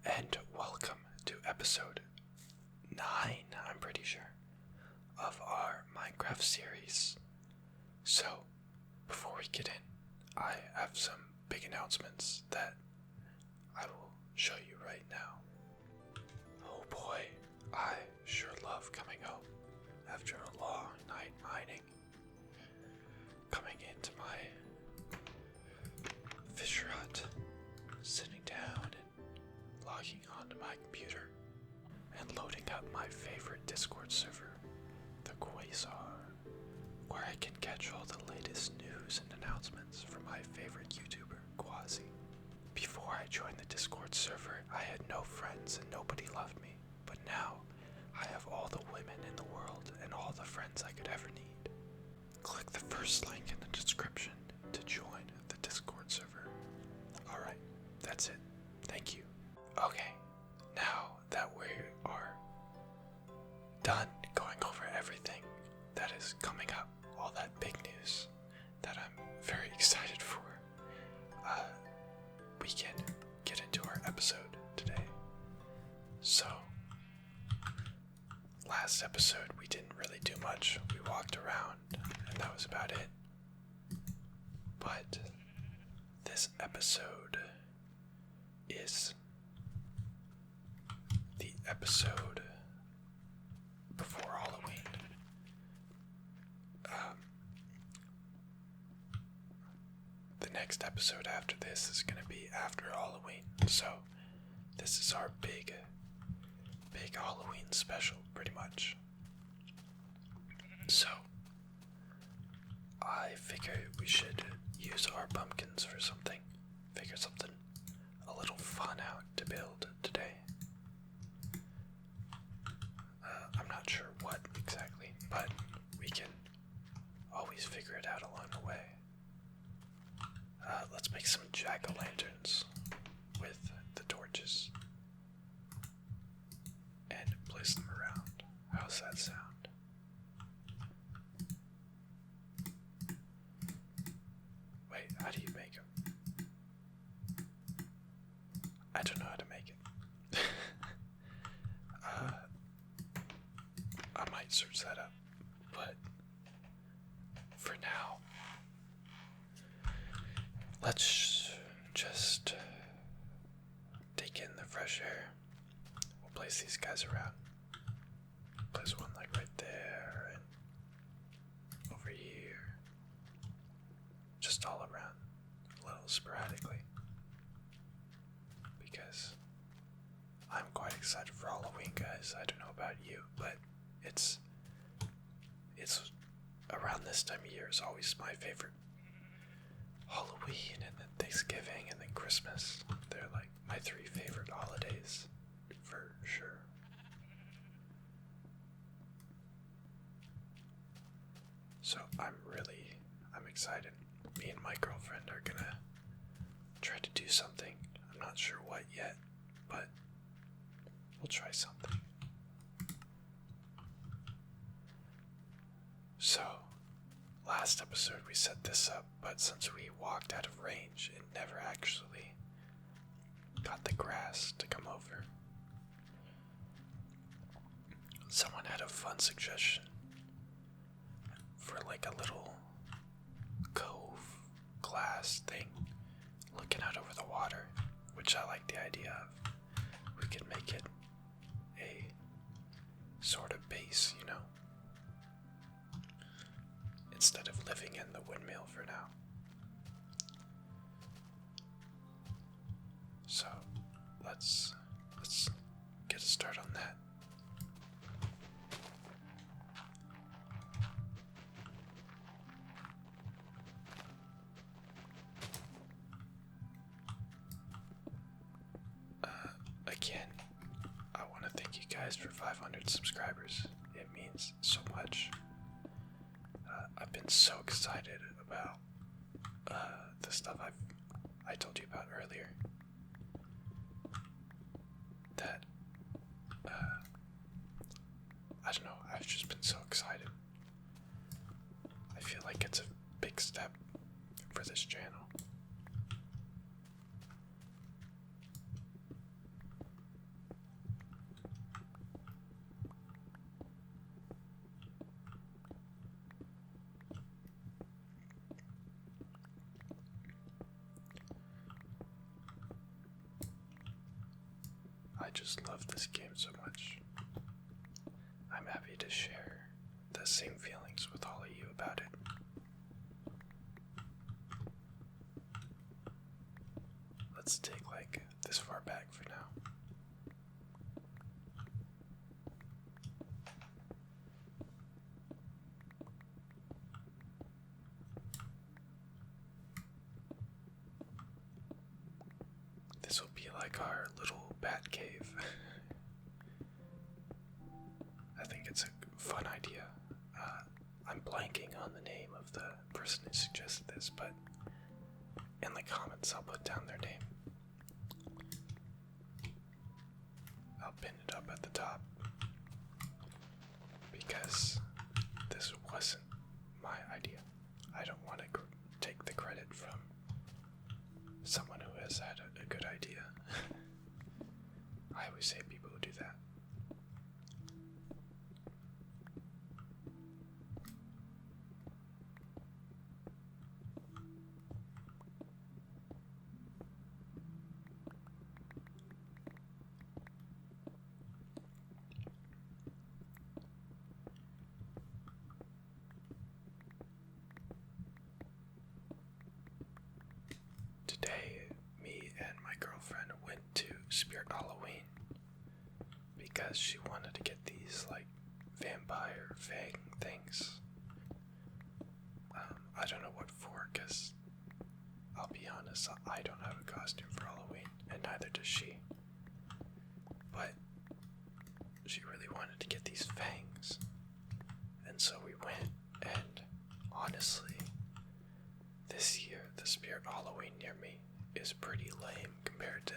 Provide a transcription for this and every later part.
and welcome to episode 9, I'm pretty sure, of our Minecraft series. So, before we get in, I have some big announcements that I will show you right now. Oh boy, I sure love coming home after a long night mining. Coming into my fisher hut, sitting down and logging onto my computer and loading up my favorite Discord server, the Quasar, where I can catch all the latest news and announcements from my favorite YouTuber, Quasi. Before I joined the Discord server, I had no friends and nobody loved me, but now I have all the women in the world and all the friends I could ever need. Click the first link in the description to join the Discord server. Alright, that's it. Thank you. Okay, now that we are done going over everything that is coming up, all that big news that I'm very excited for, we can get into our episode today. So, last episode we didn't really do much. We walked around and that was about it. But this episode is the episode before Halloween. The next episode after this is going to be after Halloween. So this is our big Halloween special, pretty much. So I figure we should use our pumpkins for something. Figure something a little fun out to build today. I'm not sure what exactly, but we can always figure it out along the way. Let's make some jack-o'-lanterns with the torches and place them around. How's that sound? Wait, how do you make them? I don't know how to make it. I might search that up, but for now, let's just take in the fresh air. We'll place these guys around. Place one like right there and over here. Just all around, a little sporadically. Because I'm quite excited for Halloween, guys. I don't know about you, but it's around this time of year is always my favorite. Halloween and then Thanksgiving and then Christmas. They're like my 3 favorite holidays for sure. So I'm excited. Me and my girlfriend are gonna try to do something. I'm not sure what yet, but we'll try something. So, last episode we set this up, but since we walked out of range, it never actually got the grass to come over. Someone had a fun suggestion for like a little cove glass thing looking out over the water, which I like the idea of. We could make it a sort of base, you know? Instead of living in the windmill for now. So let's get a start on that. Again, I want to thank you guys for 500 subscribers. It means so much. I've been so excited about the stuff I told you about earlier. That I don't know, I've just been so excited. I feel like it's a big step for this channel. I just love this game so much. I'm happy to share the same feelings with all of you about it. Let's take like this far back for now. This will be like our little bat cave. I think it's a fun idea. I'm blanking on the name of the person who suggested this, but in the comments I'll put down their name. I'll pin it up at the top because this wasn't my idea. I don't want to take the credit from someone who has had a good idea. I always say people who do that. Today, me and my girlfriend went to Spirit Halloween because she wanted to get these like vampire fang things. I don't know what for, because I'll be honest, I don't have a costume for Halloween, and neither does she. But she really wanted to get these fangs, and so we went, and honestly, this year, the Spirit Halloween near me is pretty lame compared to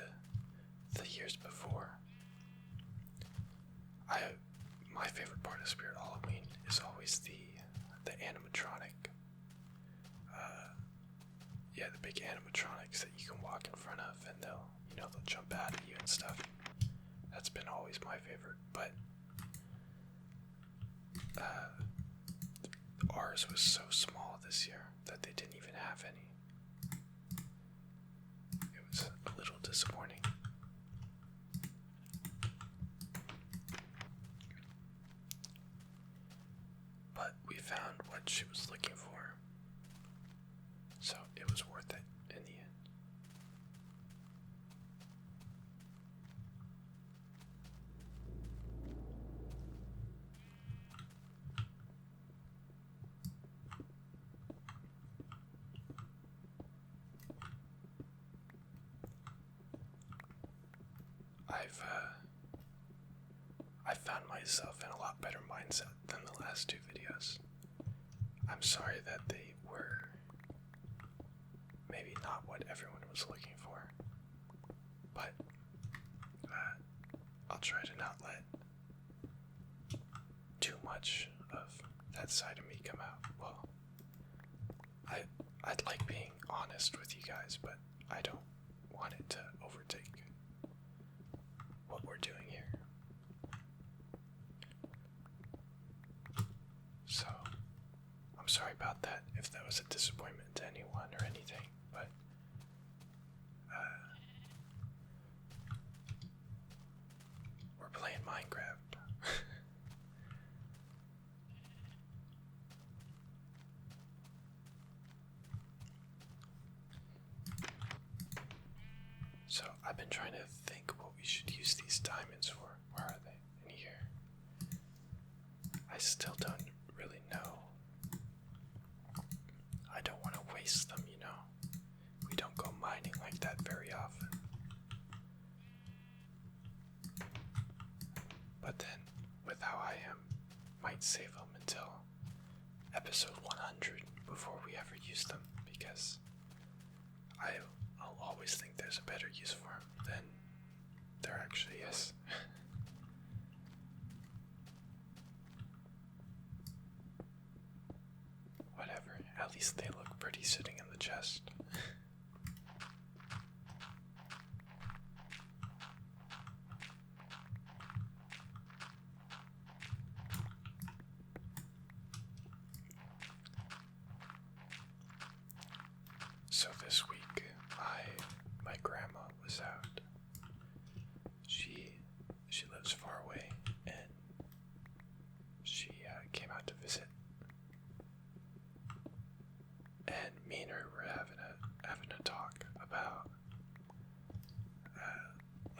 the years before. My favorite part of Spirit Halloween is always the animatronic. The big animatronics that you can walk in front of, and they'll jump out at you and stuff. That's been always my favorite, but ours was so small this year that they didn't even have any. It was a little disappointing. But we found what she was looking for, so it was worth it in the end. I found myself in a lot better mindset than the last two videos. I'm sorry that they were maybe not what everyone was looking for, but I'll try to not let too much of that side of me come out. Well, I'd like being honest with you guys, but I don't want it to overtake what we're doing here. So, I'm sorry about that if that was a disappointment to anyone or anything, but we're playing Minecraft. So, I've been trying to think what we should use these diamonds for. Where are they? In here. I still don't really know. I don't want to waste them, you know. We don't go mining like that very often. But then, with how I am, might save them until episode 100 before we ever use them, because I'll always think there's a better use for them than there actually is. Whatever, at least they look pretty sitting in the chest. So this week, my grandma was out. She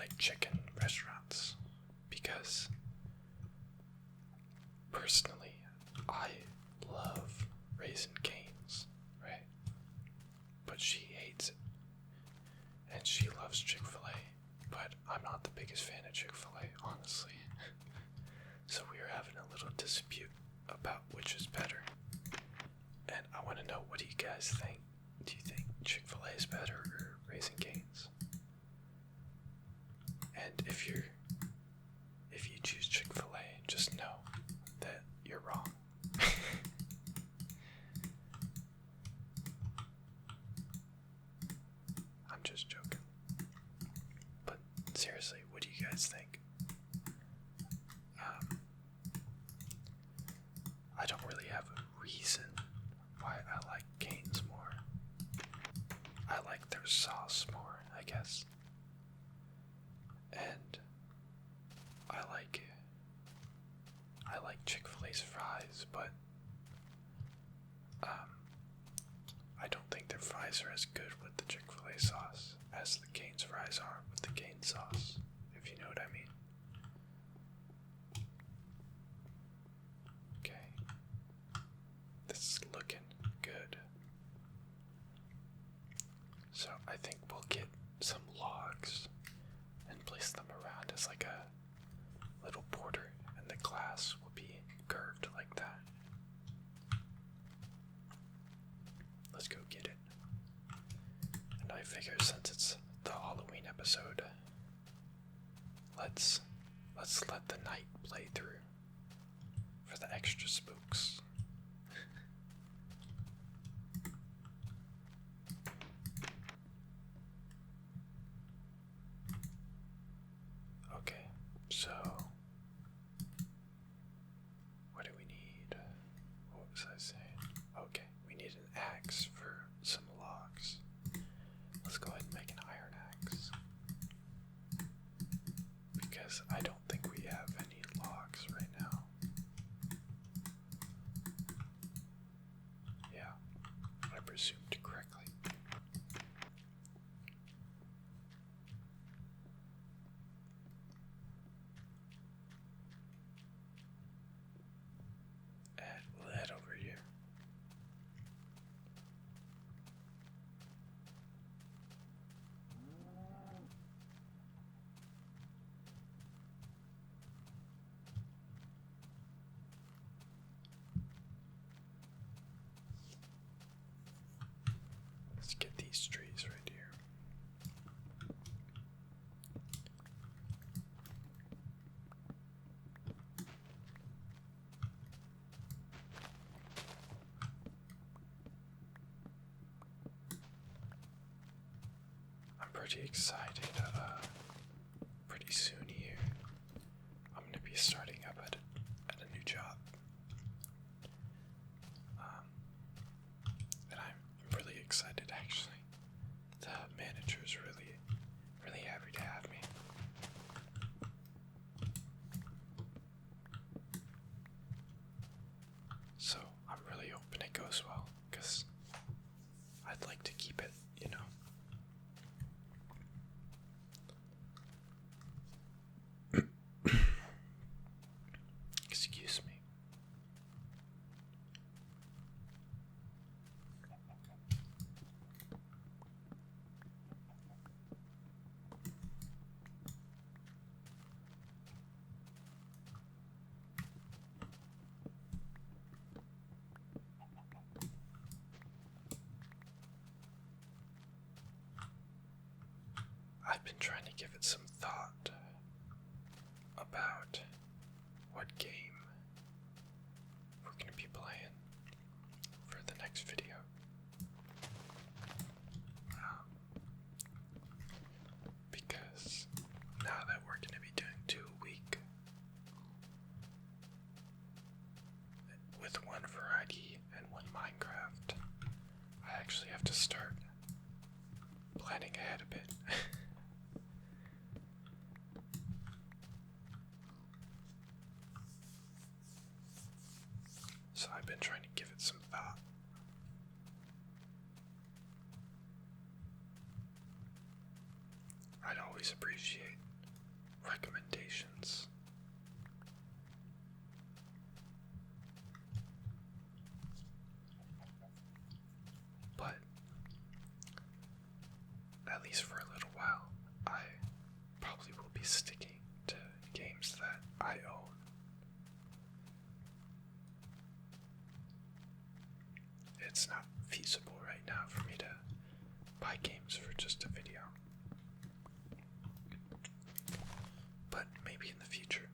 fried chicken restaurants because personally I love Raising Cane's, right? But she hates it. And she loves Chick-fil-A, but I'm not the biggest fan of Chick-fil-A, honestly. So we are having a little dispute about which is better. And I want to know, what do you guys think? Do you think Chick-fil-A is better or Raising Cane's? And if you choose Chick-fil-A, just know that you're wrong. I'm just joking. But seriously, what do you guys think? I don't really have a reason why I like Cane's more. I like their sauce more, I guess. And I like Chick-fil-A's fries, but I don't think their fries are as good with the Chick-fil-A sauce as the Cane's fries are with the Cane's sauce, if you know what I mean. Okay. This is looking good. So I think we'll get some logs and place them around as like a little border, and the glass will be curved like that. Let's go get it. And I figure since it's the Halloween episode, let's let the night play through for the extra spooks. Okay, so what do we need? What was I saying? Okay, we need an axe for some logs. Let's go ahead and make an iron axe, because I don't think we have any logs right now. Yeah, I presumed correctly. And we'll head over here. Let's get these trees right here. I'm pretty excited. Pretty soon here, I'm gonna be starting up at a new job. And I'm really excited, actually. The manager's really happy to have me. So I'm really hoping it goes well, because I'd like to keep it, you know. Excuse me. I've been trying to give it some thought about what game we're going to be playing for the next video. Because now that we're going to be doing 2 a week with one variety and one Minecraft, I actually have to start planning ahead a bit. So I've been trying to give it some thought. I'd always appreciate recommendations. But at least for a little while, I probably will be sticking to games that I own. It's not feasible right now for me to buy games for just a video. But maybe in the future.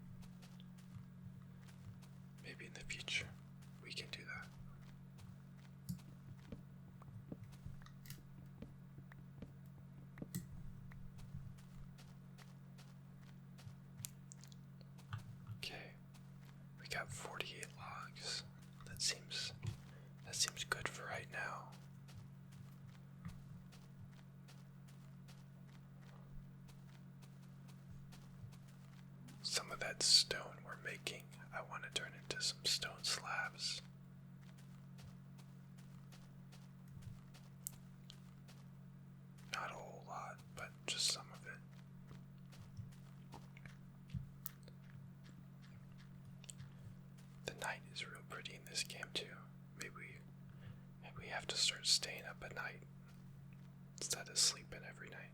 Maybe in the future we can do that. Okay. We got 48 logs. That seems good for right now. Some of that stone we're making, I want to turn into some stone slabs. Not a whole lot, but just some of it. The night is real pretty in this game too. Maybe we have to start staying up at night instead of sleeping every night.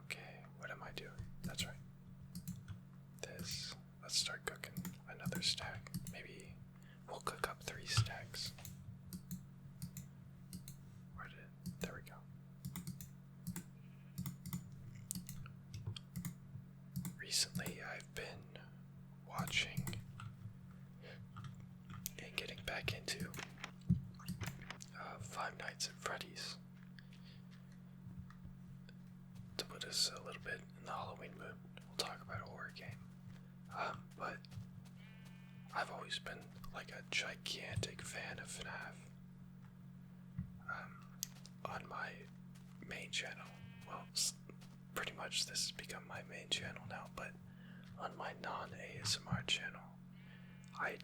Okay, what am I doing? That's right. Let's start cooking another stack. Maybe we'll cook up 3 stacks. There we go. Recently, I've been watching and getting back into Five Nights at Freddy's to put us a little bit in the Halloween mood. We'll talk about a horror game. But I've always been like a gigantic fan of FNAF. On my main channel, well, pretty much this has become my main channel now, but on my non-ASMR channel, I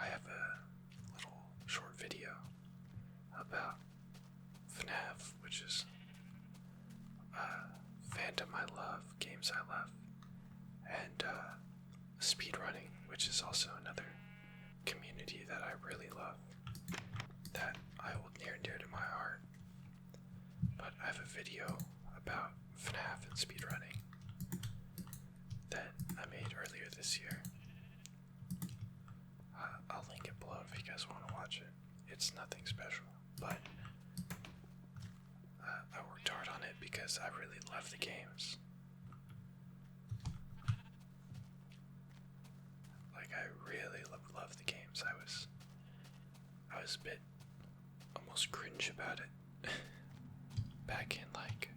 have a little short video about FNAF, which is fandom I love, games I love, and speedrunning, which is also another community that I really love, that I hold near and dear to my heart. But I have a video about FNAF and speedrunning that I made earlier this year. I'll link it below if you guys want to watch it. It's nothing special, but I worked hard on it because I really love the games. Like, I really love the games. I was a bit almost cringe about it back in like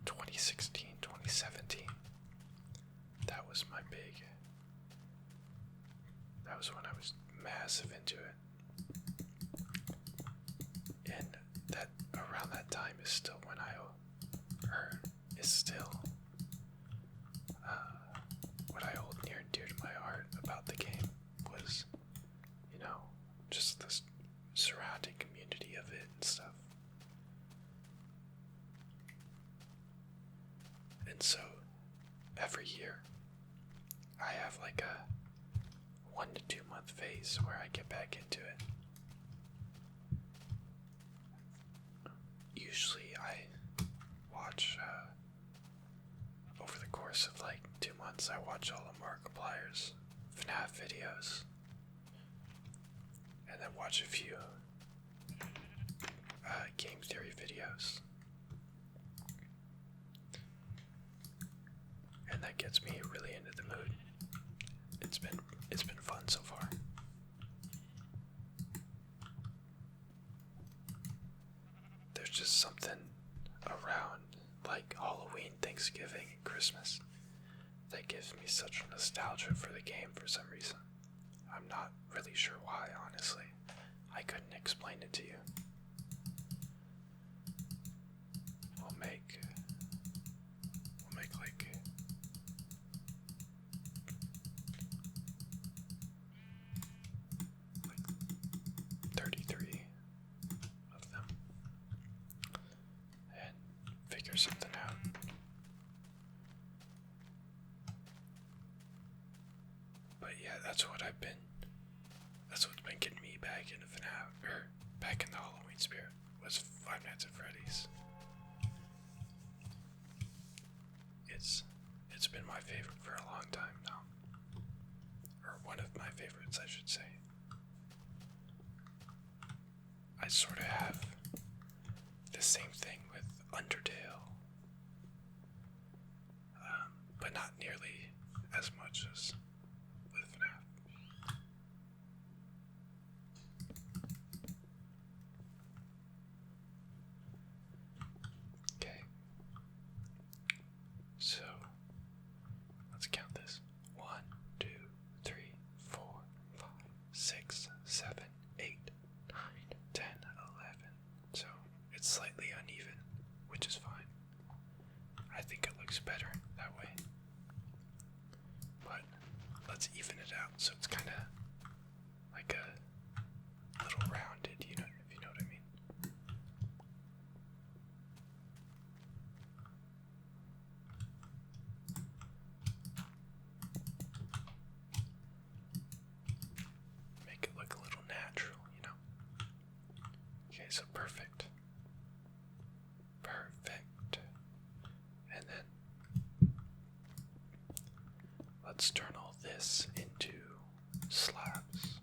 2016, 2017. That was when I was massive into it. And that around that time is still when what I hold near and dear to my heart about the game was, just the surrounding community of it and stuff. And so, every year, I have like a 1 to 2 month phase where I get back into it. Usually I watch, over the course of like 2 months, I watch all of Markiplier's FNAF videos. And then watch a few game theory videos. And that gets me really into the mood. It's been fun so far. There's just something around like Halloween, Thanksgiving, and Christmas that gives me such nostalgia for the game for some reason. I'm not really sure why, honestly. I couldn't explain it to you. We'll make like That's what's been getting me back into FNAF, or back in the Halloween spirit, was Five Nights at Freddy's. It's been my favorite for a long time now. Or one of my favorites, I should say. I sort of have the same thing with Undertale, but not nearly as much as with FNAF. Okay, so let's count this. 1, 2, 3, 4, 5, 6, 7, 8, 9, 10, 11. So it's slightly uneven, which is fine. I think it looks better that way. But let's even it out so it's kind of like a little rounded, if you know what I mean. Make it look a little natural, Okay, so perfect. Perfect. And then let's turn all this into slabs.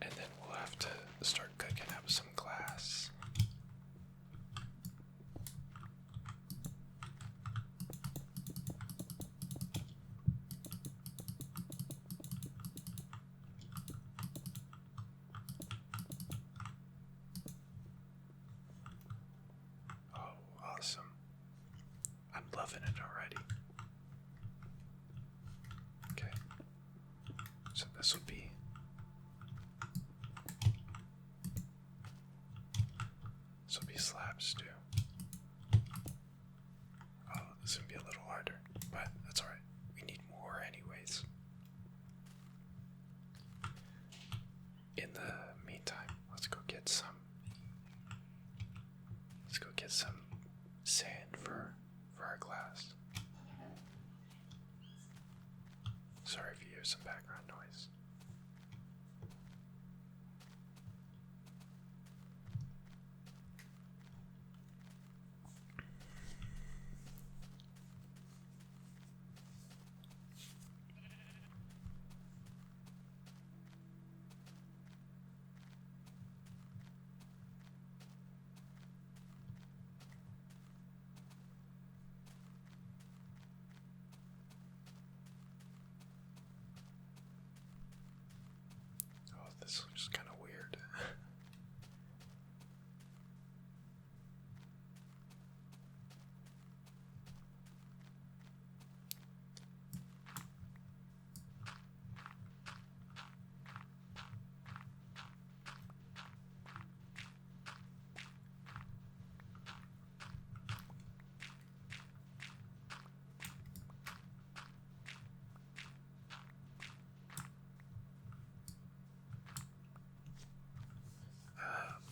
And then we'll have to start cooking up some glass. Oh, awesome. I'm loving it already. Okay. So this will be slabs too. Oh, this would be a little harder, but that's alright. We need more anyways. In the meantime, let's go get some sand for our glass. Sorry if you hear some background noise. This looks kind of weird.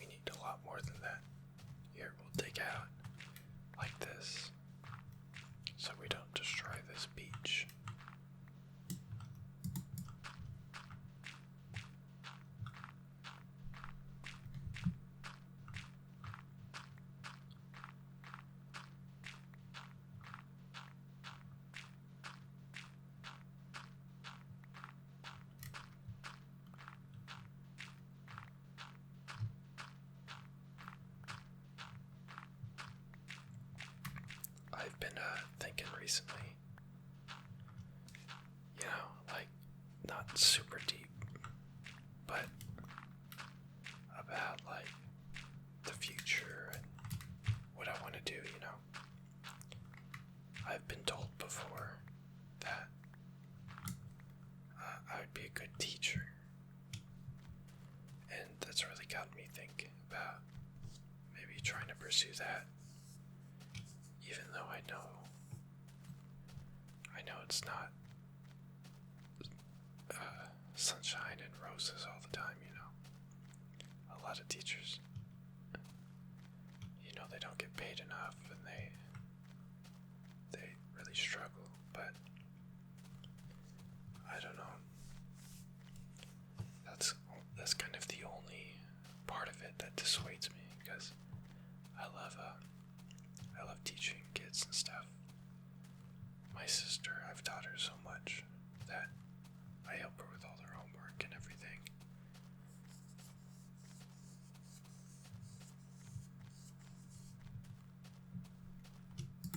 We need a lot more than that. Here, we'll dig out like this so we don't destroy this beach. I've been thinking recently, like not super deep, but about like the future and what I want to do, I've been told before that I would be a good teacher, and that's really got me thinking about maybe trying to pursue that. Even though I know it's not sunshine and roses all the time, A lot of teachers, they don't get paid enough and they really struggle, but kids and stuff. My sister, I've taught her so much that I help her with all their homework and everything.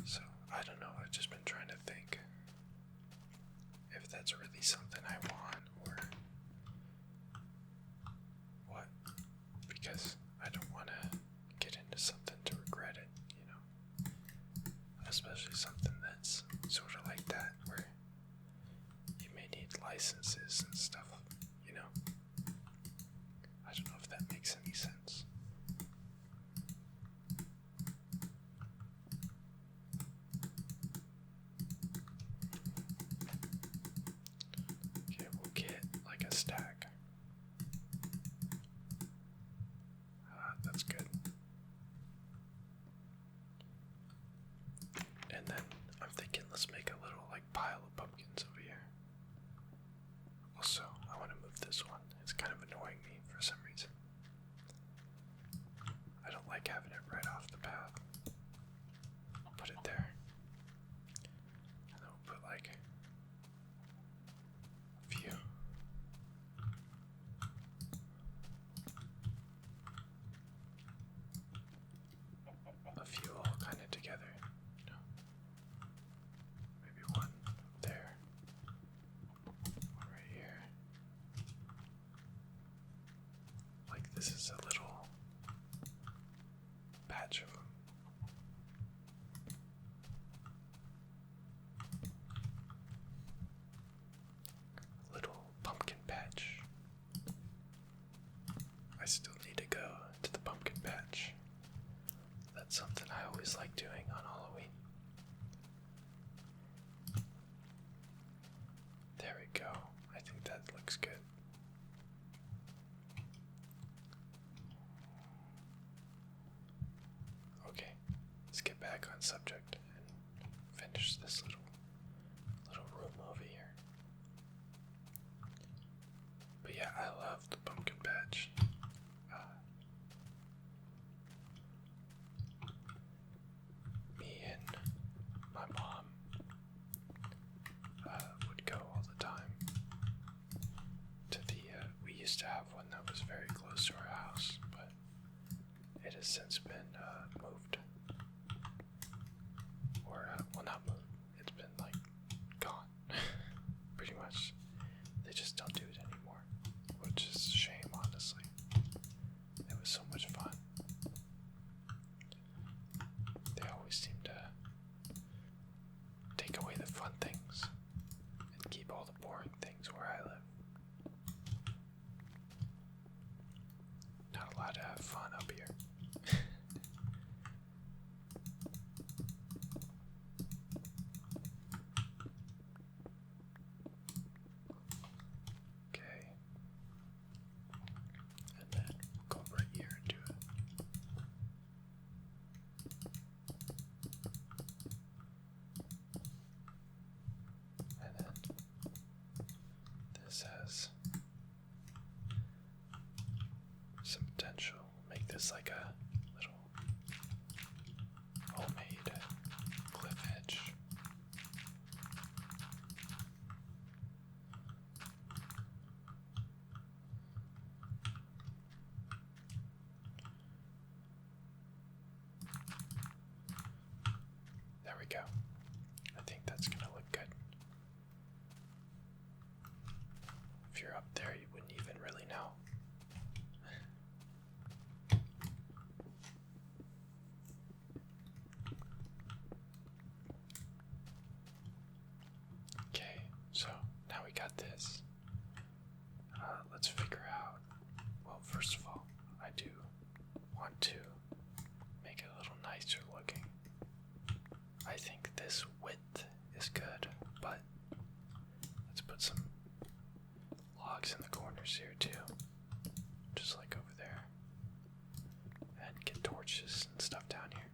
So, I don't know, I've just been trying to think if that's really something I want or what, because I don't want to get into something to regret it, you know, especially something that's sort of like that where you may need licenses and stuff, you know. I don't know if that makes any sense. Okay, we'll get like a stack. That's good. And then I'm thinking let's make a little like pile of pumpkins over here. Also, I want to move this one. It's kind of annoying me for some reason. I don't like having it right off the path. I'll put it there. And then we'll put like a few. A few all kind of together. No. Maybe one there. One right here. Like this is a little patch of them. Little pumpkin patch. I still need to go to the pumpkin patch. That's something I always like doing on Halloween. There we go. I think that looks good. Okay, let's get back on subject and finish this little room over here. But yeah, I love the pumpkin patch. Me and my mom would go all the time to the, we used to have one that was very close to our house, but it has since been moved. Or, well, not moved, it's been like gone. Pretty much. They just don't do it anymore, which is a shame, honestly. It was so much fun. They always seem to take away the fun things and keep all the boring things where I live. Not allowed to have fun up here. Okay. And then we'll go right here and do it. And then this has some potential. Make this like a little homemade cliff edge. There we go. I think that's gonna look good. If you're up there, you wouldn't even really know. Okay, so now we got this. Let's figure out. Well, first of all, I do want to make it a little nicer looking. I think this width is good, but let's put some logs in the corners here too, just like over there, and get torches and stuff down here.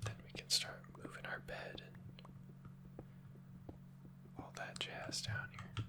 Then we can start moving our bed and all that jazz down here.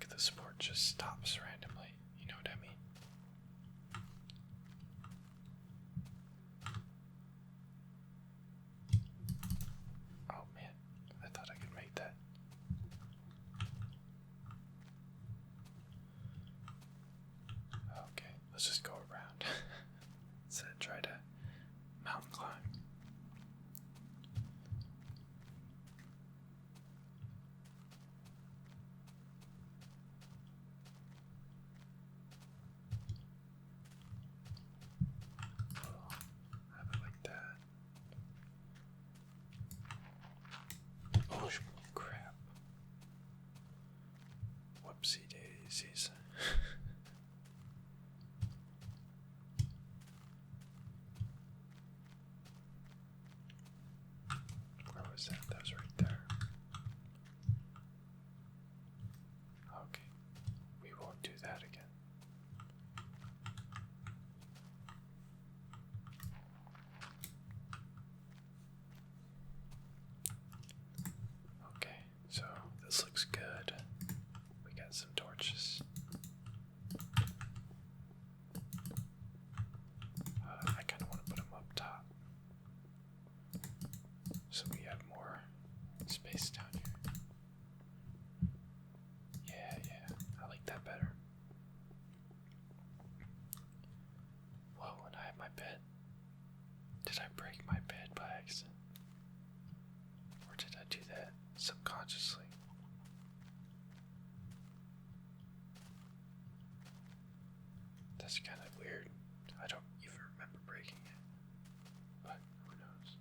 like the sport just stops randomly. You know what I mean? Oh man, I thought I could make that. Okay, let's just go around. Let's try to mountain climb. Have it like that. Oh crap. Whoopsie daisies. Where was that? That was right there. Okay. We won't do that again. Okay, so this looks good. We got some torches. I kind of want to put them up top so we have more space down here. Yeah, I like that better. Whoa, and I have my bed. Did I break my bed by accident? Or did I do that subconsciously? That's kind of weird. I don't even remember breaking it. But who knows?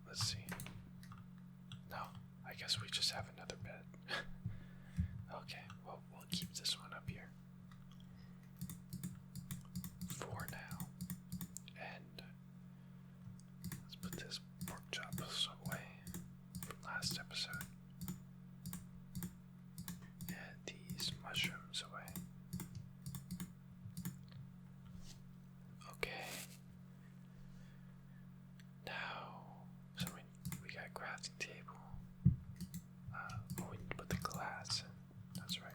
Let's see. No, I guess we just have another bed. Okay, well, we'll keep this one up here for now. And let's put this pork chops away from last episode. And these mushrooms away. Okay. Now, so we got a crafting table. We need to put the glass in. That's right.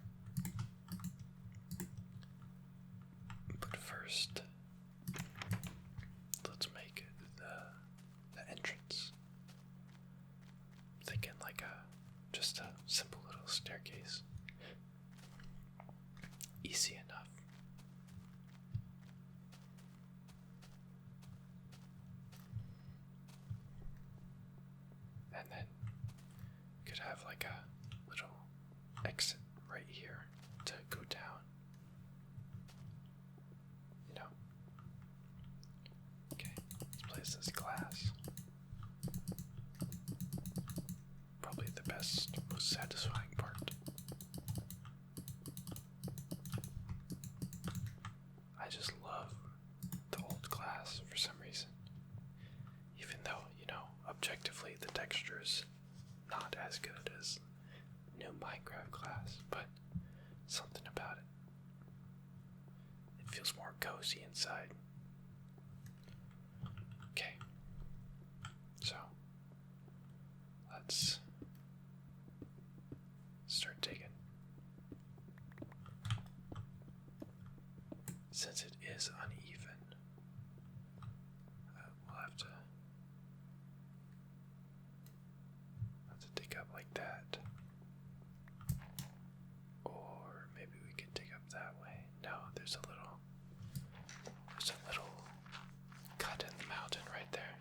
But first, let's make the entrance. I'm thinking like just a simple little staircase. Easy enough. And then could have like a little exit right here to go down. You know? Okay, let's place this glass. Probably the best, most satisfying part. I just love the old glass for some reason. Even though, objectively the texture is not as good as new Minecraft glass, but something about it. It feels more cozy inside. Okay. So, let's start digging. Since it is uneven, we'll have to dig up like that. Or maybe we could dig up that way. No, there's a little cut in the mountain right there.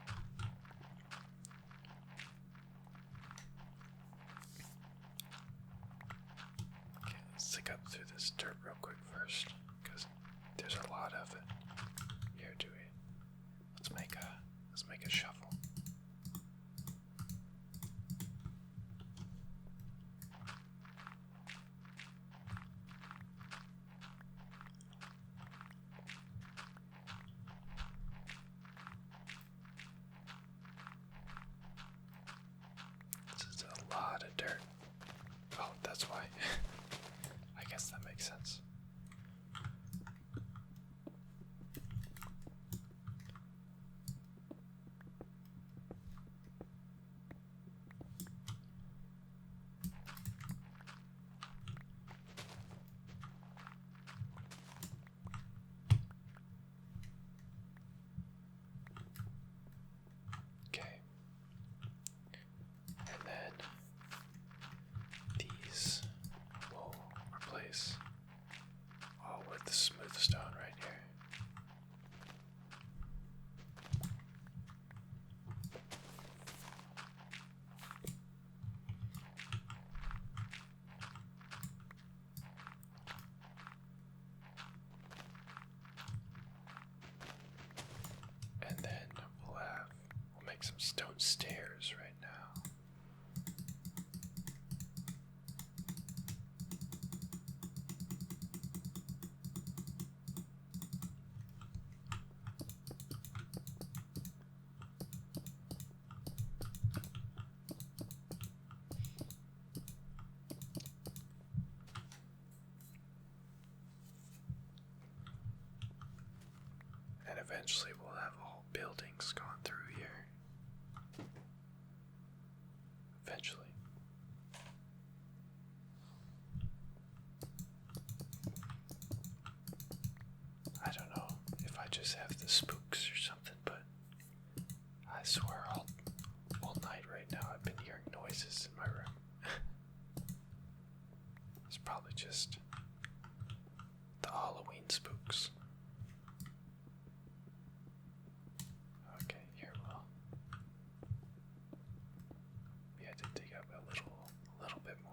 Okay, let's dig up through this dirt real quick first, because there's a lot of it. Here, let's make a shovel. This is a lot of dirt. Oh, that's why. I guess that makes sense. like some stone stairs right now. And eventually we'll have all buildings gone through here. Eventually. I don't know if I just have the spooks or something, but I swear all night right now I've been hearing noises in my room. It's probably just the Halloween spooks. Okay, here we had to dig up a little bit more.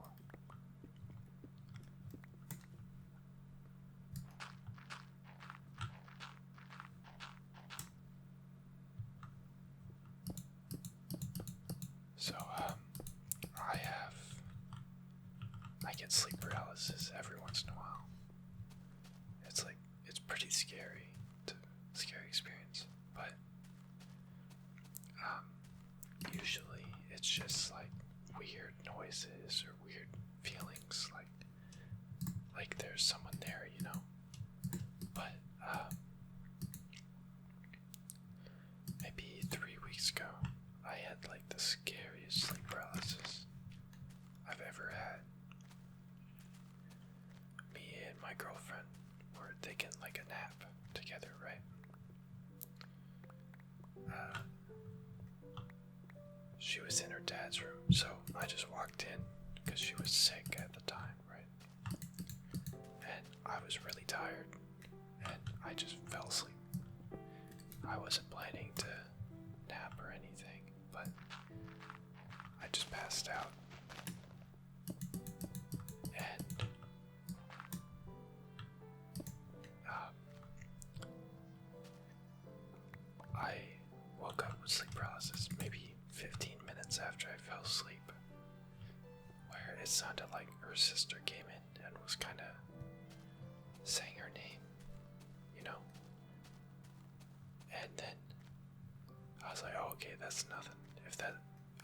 So, I get sleep paralysis every once in a while. It's pretty scary. It's a scary experience, but, usually it's just like weird noises or weird feelings, like there's someone there, you know? But, maybe 3 weeks ago, I had like the scariest sleep paralysis I've ever had. Me and my girlfriend were taking like a nap together, right? She was in her dad's room, so I just walked in because she was sick at the time, right? And I was really tired, and I just fell asleep. I wasn't planning to nap or anything, but I just passed out. And I woke up with sleep paralysis maybe 15 minutes after I fell asleep, where it sounded like her sister came in and was kind of saying her name, you know? And then I was like, oh, okay, that's nothing.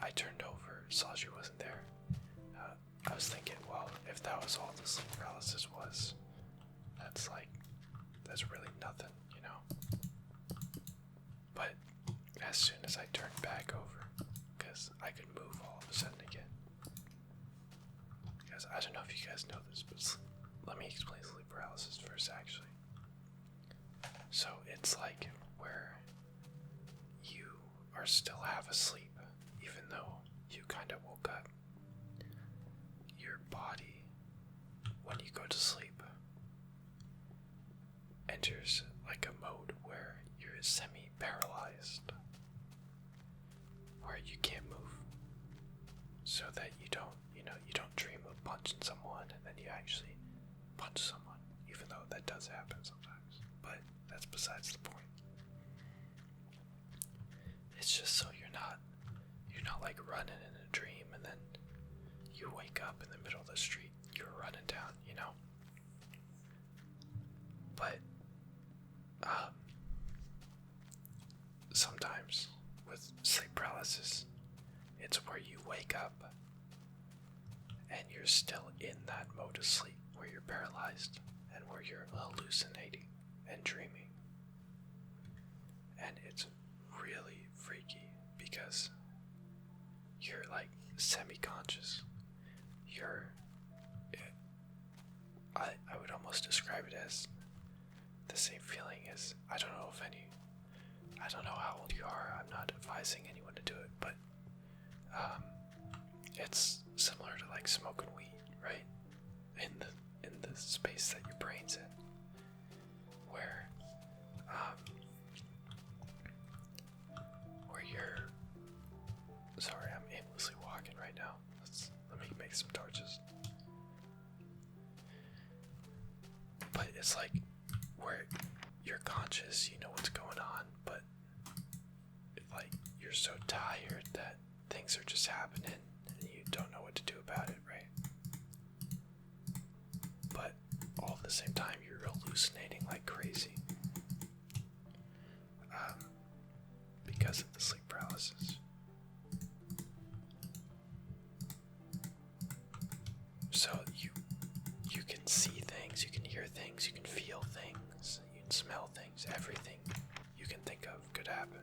I turned over, saw she wasn't there. I was thinking, well, if that was all the sleep paralysis was, that's really nothing, you know? But as soon as I turned back over, because I could move all of a sudden again. Because I don't know if you guys know this, but let me explain sleep paralysis first, actually. So it's like where you are still half asleep, even though you kind of woke up. Your body, when you go to sleep, enters like a mode where you're semi-paralyzed, where you can't move, so that you don't dream of punching someone and then you actually punch someone, even though that does happen sometimes. But that's besides the point. It's just so you're not like running in a dream and then you wake up in the middle of the street you're running down, you know? But sometimes with sleep paralysis, it's where you wake up and you're still in that mode of sleep where you're paralyzed and where you're hallucinating and dreaming. And it's really freaky because you're like semi-conscious. I would almost describe it as the same feeling as, I don't know how old you are, I'm not advising anyone to do it, but it's similar to like smoking weed, right? In the space that your brain's in, where you're, sorry, I'm aimlessly walking right now. Let me make some torches. But it's like where you're conscious, you know what's going on, but like you're so tired that things are just happening and you don't know what to do about it, right? But all at the same time, you're hallucinating like crazy because of the sleep paralysis. So you can see things, you can hear things, you can feel things, you can smell things, everything you can think of could happen,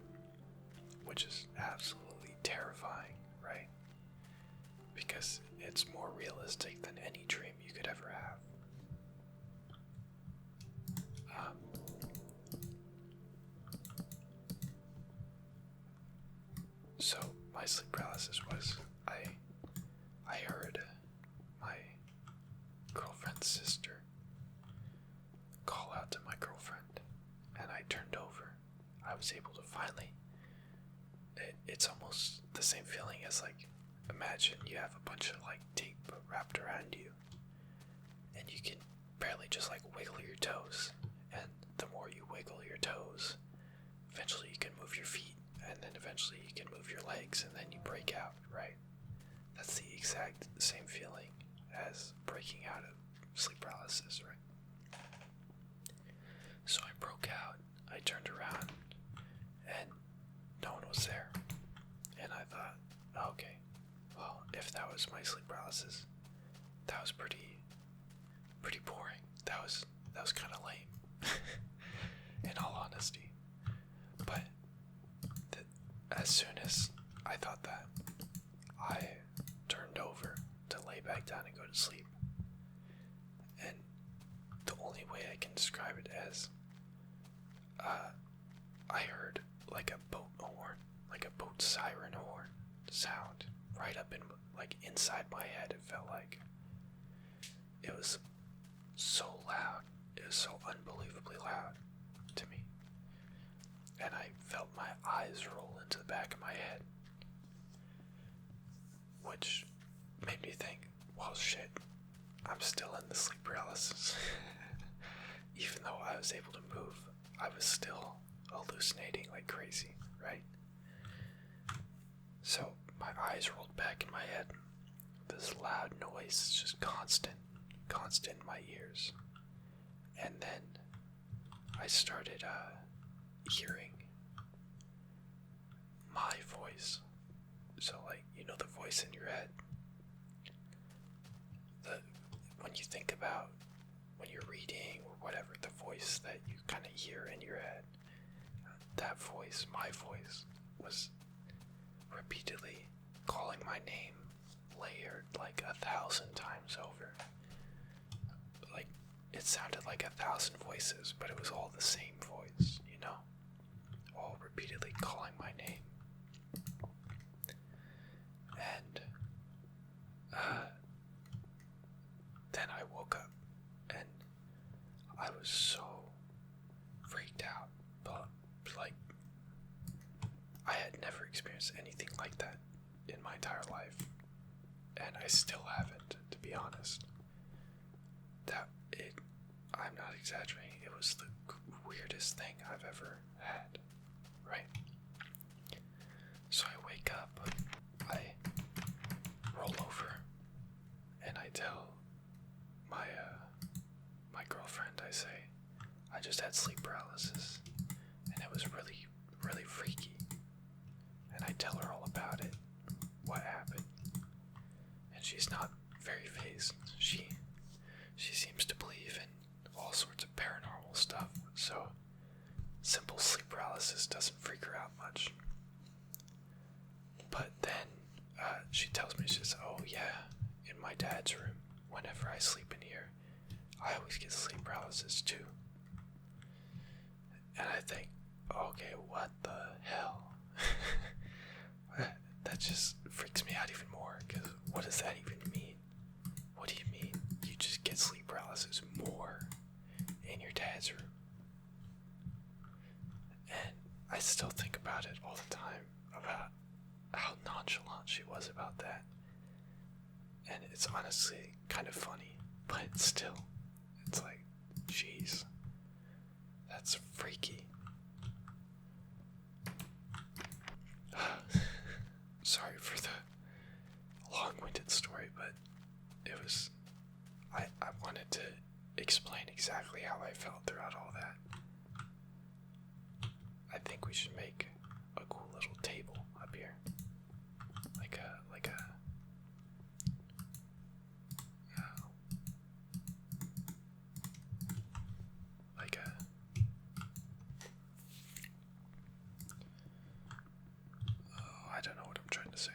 which is absolutely terrifying, right? Because it's more realistic than any dream you could ever have. So my sleep paralysis was I heard my girlfriend's sister call out to my girlfriend, and I turned over. I was able to finally. It's almost the same feeling as, like, imagine you have a bunch of like tape wrapped around you, and you can barely just like wiggle your toes. And the more you wiggle your toes, eventually you can move your feet, and then eventually you can move your legs, and then you break out, right? That's the exact same feeling as breaking out of sleep paralysis, right? So I broke out, I turned around, and no one was there. And I thought, okay, well, if that was my sleep paralysis, that was pretty boring. That was kind of lame, in all honesty. But as soon as I thought that, I turned over to lay back down and go to sleep. And the only way I can describe it as, I heard like a boat horn, like a boat siren horn sound right up in, like, inside my head. It felt like it was so loud. It was so unbelievably loud to me. And I felt my eyes roll into the back of my head, which made me think, well, shit, I'm still in the sleep paralysis. Even though I was able to move, I was still hallucinating like crazy, right? So my eyes rolled back in my head. This loud noise is just constant in my ears. And then I started hearing my voice. So, like, you know, the voice in your head. When you think about, when you're reading or whatever, the voice that you kind of hear in your head, that voice, my voice, was repeatedly calling my name, layered like 1,000 times over. Like, it sounded like 1,000 voices, but it was all the same voice, you know? All repeatedly calling my name. And then I woke up, and I was so freaked out, but like, I had never experienced anything like that in my entire life, and I still haven't, to be honest. I'm not exaggerating, it was the weirdest thing I've ever had, right? So I wake up, I roll over, and I tell my girlfriend, I say, I just had sleep paralysis, and it was really, really freaky. And I tell her all about it, what happened, and she's not very fazed. She seems to believe in all sorts of paranormal stuff, so simple sleep paralysis doesn't freak her out much. But then she tells me, she says, oh yeah, in my dad's room, whenever I sleep in here, I always get sleep paralysis too. And I think, okay, what the hell? That just freaks me out even more, because what does that even mean? What do you mean you just get sleep paralysis more in your dad's room? And I still think about it all the time, about how nonchalant she was about that. And it's honestly kind of funny, but still, it's like, jeez, that's freaky. I wanted to explain exactly how I felt throughout all that. I think we should make a cool little table up here. Like a I don't know what I'm trying to say.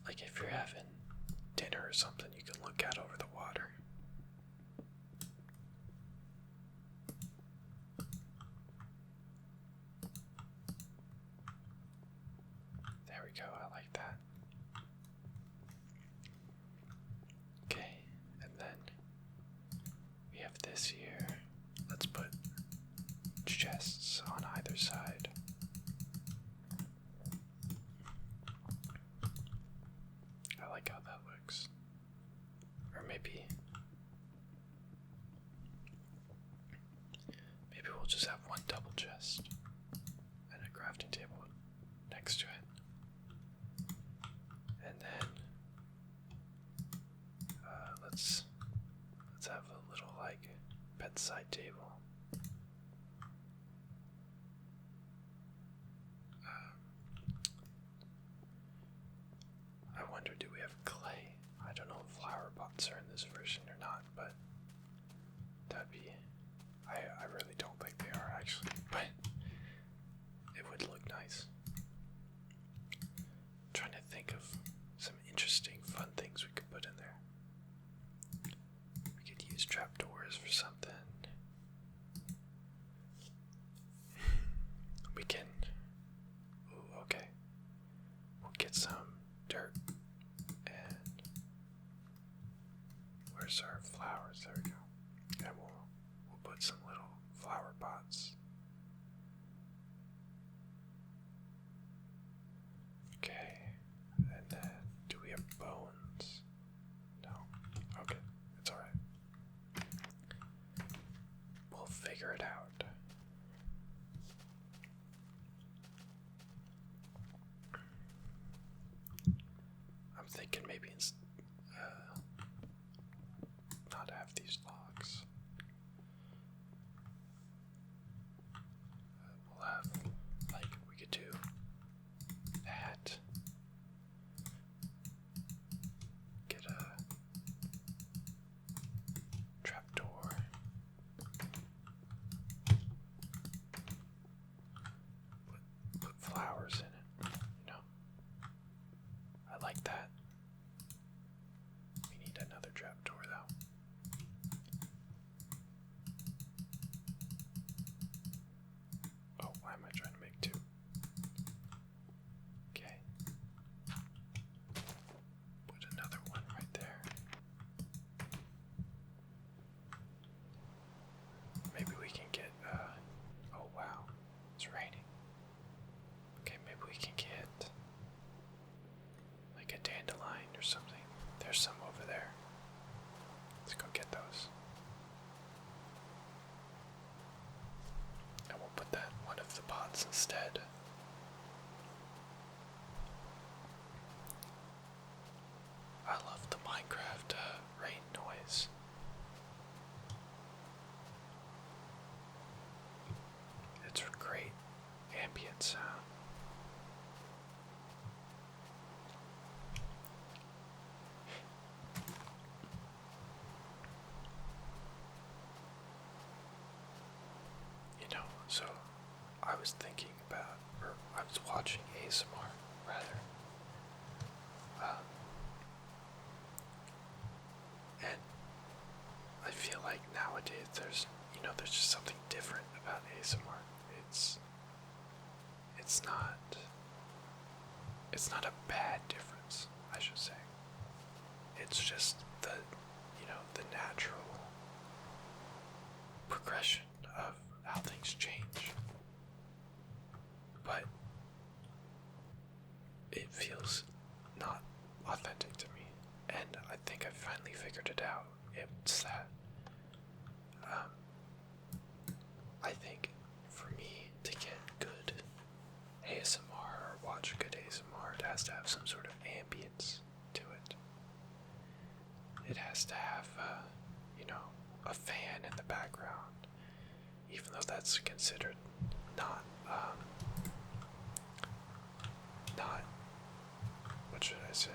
Like if you're having dinner or something, you can look out over the water. There we go, I like that. Okay, and then we have this here. Let's put chests on either side. I like how that looks. Or maybe we'll just have one double chest and a crafting table next to it. And then let's have a little like bedside table. I wonder, do we have clay? I don't know if flower pots are in this version or not, but that'd be... I really don't think they are actually, but it would look nice. I'm trying to think of some interesting, fun things we could put in there. We could use trapdoors for something. We can... Ooh, okay. We'll get some dirt. And where's our flowers? There we go. And we'll put some little flower pots. Okay. And then do we have bones? No. Okay. It's alright. We'll figure it out. I'm thinking maybe not have these logs. We'll have, like, we could do that. Get a trapdoor. Put flowers in it, you know. I like that. We need another trapdoor though. Oh, why am I trying to make two? Okay. Put another one right there. Maybe we can get, oh wow, it's raining. Okay, maybe we can get like a dandelion or something. There's some over there. Let's go get those. And we'll put that in one of the pots instead. I love the Minecraft rain noise. It's a great ambient sound. You know, so I was thinking about, or I was watching ASMR rather. And I feel like nowadays there's just something different about ASMR. It's not a bad difference, I should say. It's just the natural progression of how things change. But it feels not authentic to me. And I think I finally figured it out. It's that I think for me to get good in the background, even though that's considered not, what should I say?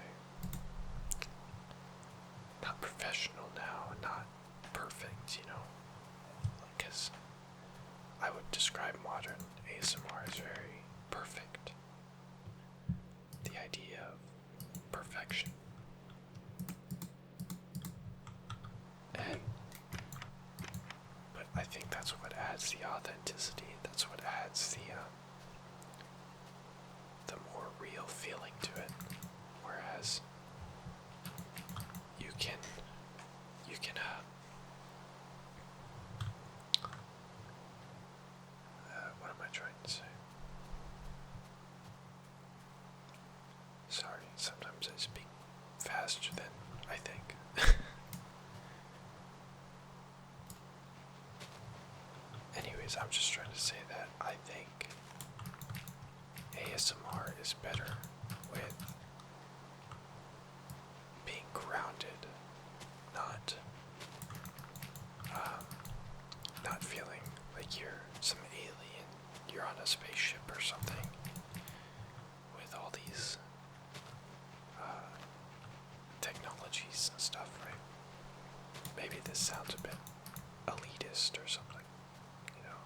Not professional now, not perfect, you know? Because I would describe modern ASMR as very perfect. The idea of perfection. But I think that's what adds the authenticity. That's what adds the more real feeling to it. Whereas you can what am I trying to say? Sorry, sometimes I speak faster than I think. Anyways, I'm just trying to say that I think ASMR is better with being grounded, not feeling like you're some alien, you're on a spaceship or something with all these technologies and stuff, right? Maybe this sounds a bit elitist or something, you know?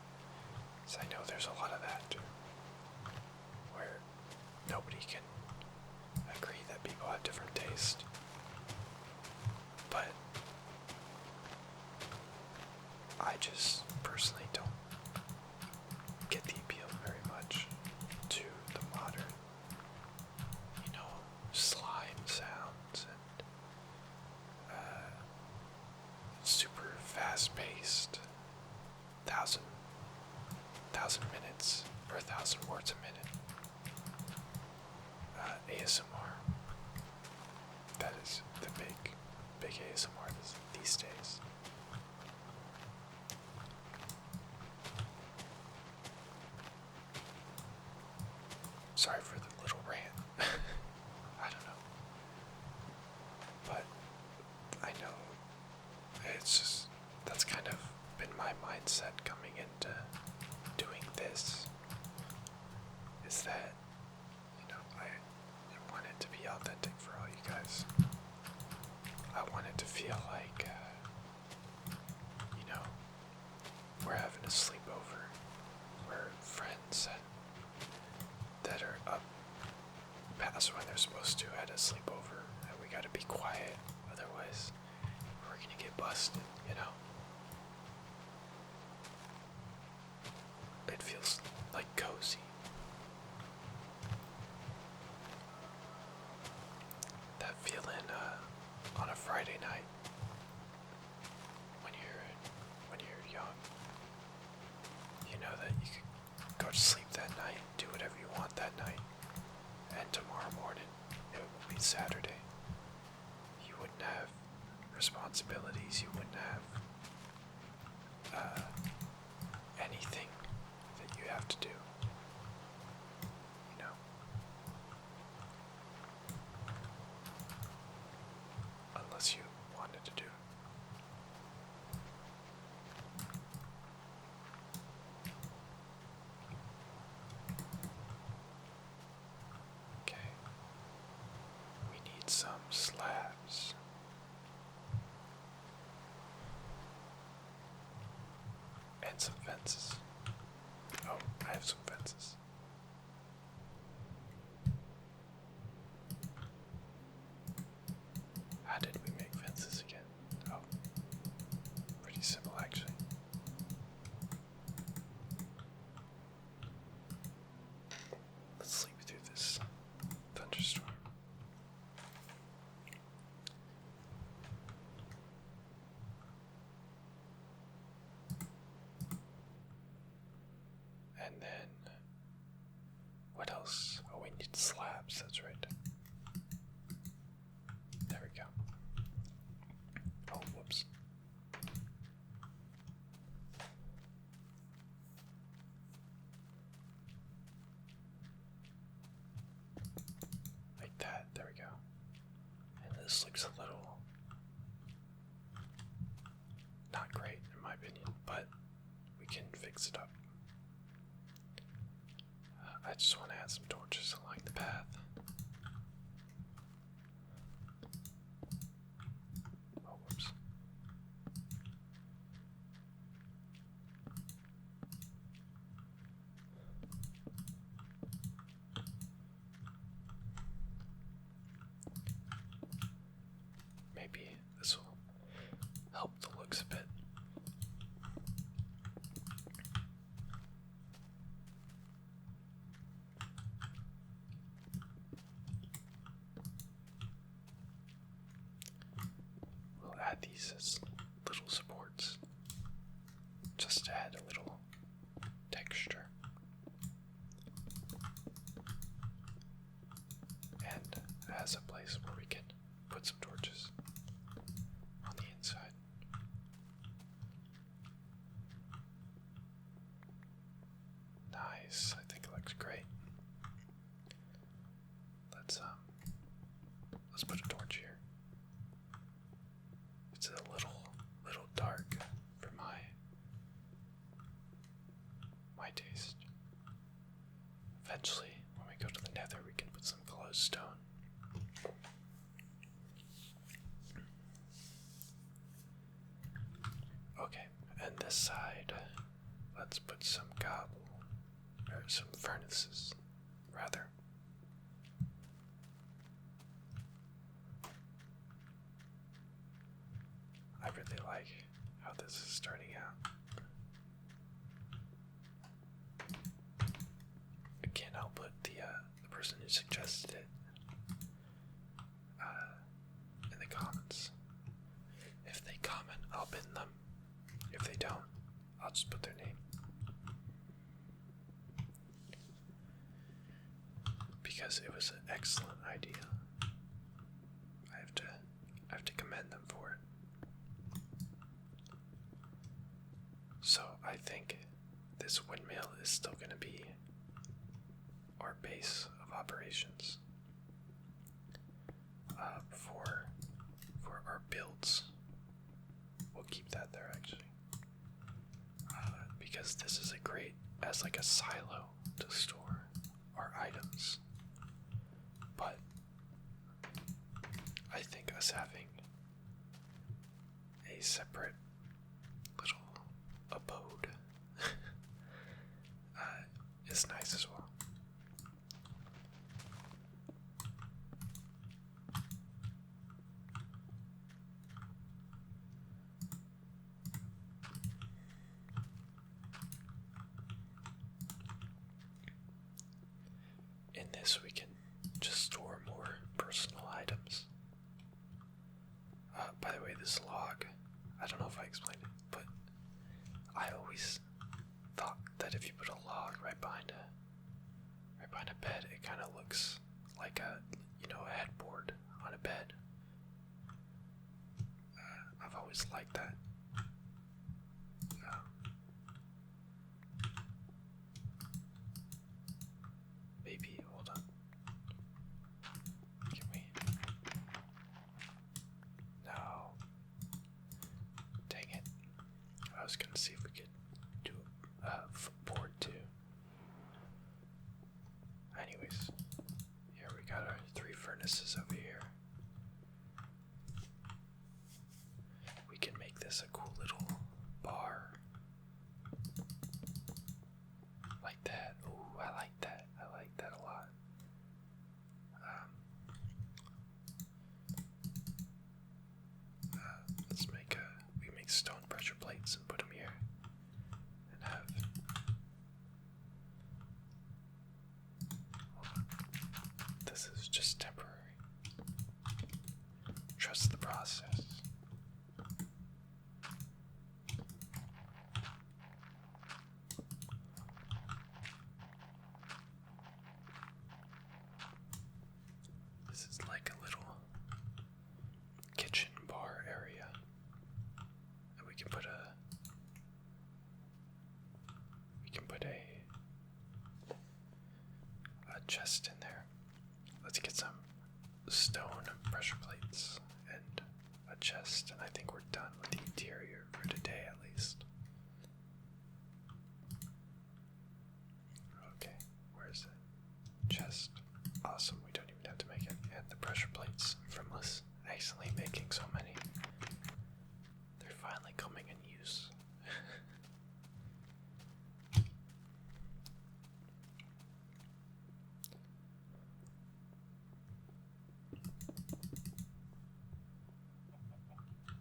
So I know there's a lot of that too, where nobody can agree that people have different taste. But I just personally don't get the appeal very much to the modern, you know, slime sounds and super fast-paced, thousand minutes or 1,000 words a minute ASMR. That is the big ASMR these days. Sorry for the little rant. I don't know. But I know it's just, that's kind of been my mindset coming into doing this. Is that, you know, I want it to be authentic for all you guys. I want it to feel like, you know, we're having a sleepover. We're friends that are up past when they're supposed to at a sleepover, and we gotta be quiet, otherwise we're gonna get busted, you know? It feels like cozy. That feeling on a Friday night when you're young. You know that you can go to sleep that night, do whatever you want that night, and tomorrow morning it will be Saturday. You wouldn't have responsibilities, you wouldn't have anything that you have to do, you know? Unless you wanted to do. Okay. We need some slabs. And some fences. Oh, I have some fences. How did we make fences again? Oh, pretty simple actually. Let's sleep through this thunderstorm. And then, what else? Oh, we need slabs, that's right. There we go. Oh, whoops. Like that, there we go. And this looks a little not great in my close it up. I just want to add some torches along the path. Oh, whoops. Maybe this will help the looks a bit. We'll add these as little supports, just to add a little texture. And as a place where we can put some torches on the inside. Nice, I think it looks great. Let's put a torch here. It's a little dark for my taste. Eventually, when we go to the Nether, we can put some glowstone. Okay, and this side, let's put some some furnaces, rather. I really like how this is starting out. Again, I'll put the person who suggested it in the comments. If they comment, I'll pin them. If they don't, I'll just put their name. Because it was an excellent idea. I have to commend them for it. So I think this windmill is still going to be our base of operations for our builds. We'll keep that there actually, because this is as like a silo to store our items. But I think us having a separate little abode is nice as well. In this we can just store more personal items. By the way, this log, I don't know if I explained it, but I always thought that if you put a log right behind a bed, it kind of looks like a headboard on a bed. I've always liked that. Maybe, hold on. Can we? No. Dang it. I was gonna see if we could do a board too. Anyways, here we got our 3 furnaces over here. We can make this a cool little bar. Like that. Ooh, I like that. I like that a lot. We can make stone pressure plates and put them here. And have... Hold on. This is just temporary. Trust the process. This is like a little kitchen bar area. And we can put a chest in there. Let's get some stone pressure plates and a chest, and I think we're done with the interior for today at least. chest. Awesome, we don't even have to make it. And the pressure plates from us accidentally making so many. They're finally coming in use.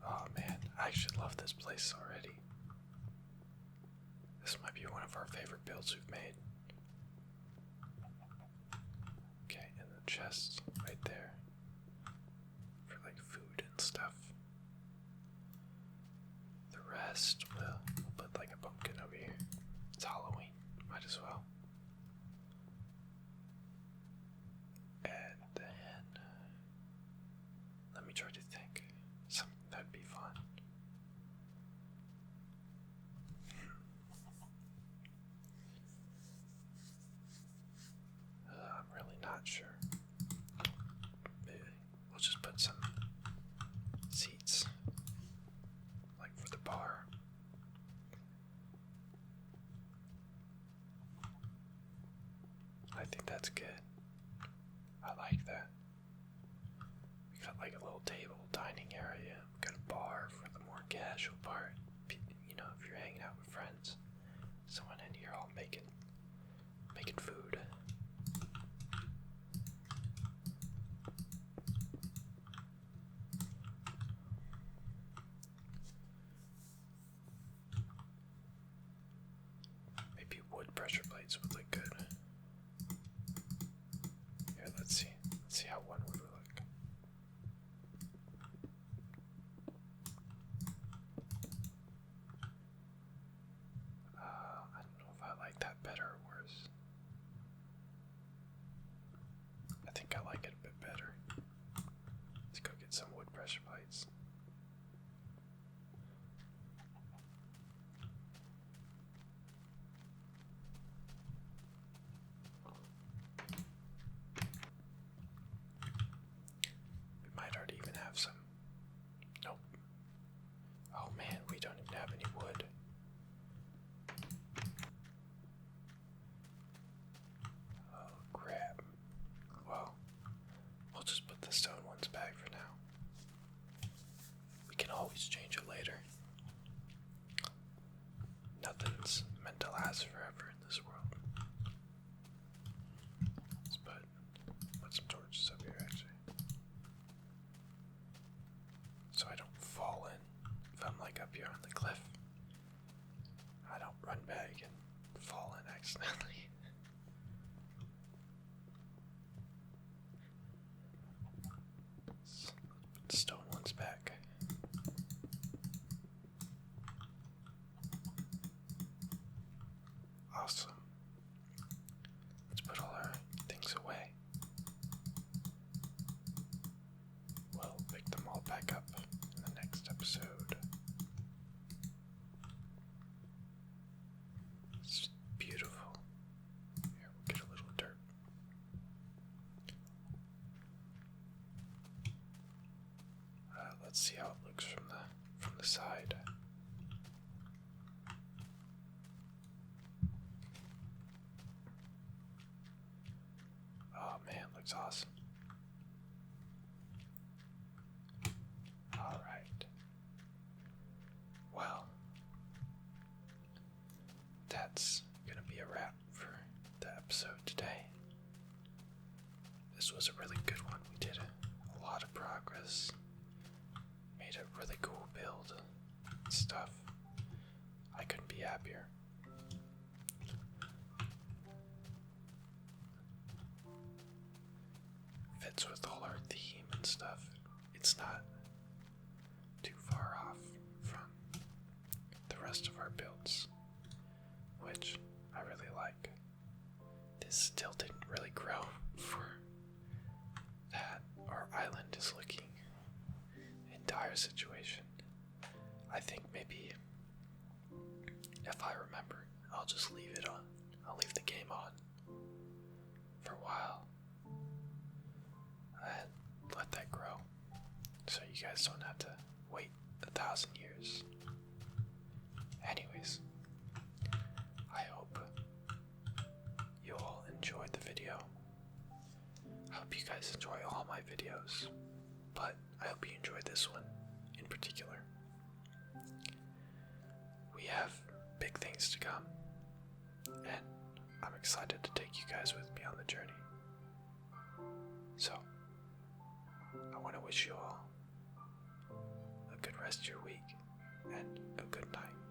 Oh man, I actually love this place already. This might be one of our favorite builds we've made. Okay, and the chests right there for like food and stuff. The rest, we'll put like a pumpkin over here. It's Halloween, might as well. And then, let me try to think. Something that'd be fun. I'm really not sure. Maybe we'll just put some seats, like for the bar. I think that's good. I like that. We got like a little table, dining area. We got a bar for the more casual part. You know, if you're hanging out with friends, someone in here all making food. Maybe wood pressure plates would look good. Here, let's see. Let's see how one would look. I don't know if I like that better or worse. I think I like it a bit better. Let's go get some wood pressure plates. We might already even have some. Nope. Oh man, we don't even have any wood. Oh crap. Well, we'll just put the stone ones back for now. We can always change it later. Nothing's meant to last forever in this world. Let's put some torches up here actually. So I don't fall in. If I'm like up here on the cliff, I don't run back and fall in accidentally. Let's put the stone ones back. Awesome. Let's put all our things away. We'll pick them all back up in the next episode. It's beautiful. Here, we'll get a little dirt. Let's see how it looks from the side. Oh man, looks awesome. Alright. Well, that's gonna be a wrap for the episode today. This was a really good one. We did a lot of progress. Made a really cool build and stuff. I couldn't be happier. Fits with all our theme and stuff. It's not too far off from the rest of our builds, which I really like. This still didn't really grow for that. Our island is looking in dire situation. I think maybe if I remember, I'll just leave it on. I'll leave the game on for a while and let that grow, so you guys don't have to wait 1,000 years. Anyways, I hope you all enjoyed the video, hope you guys enjoy all my videos, but I hope you enjoyed this one in particular. We have big things to come, and I'm excited to take you guys with me on the journey. So, I want to wish you all a good rest of your week and a good night.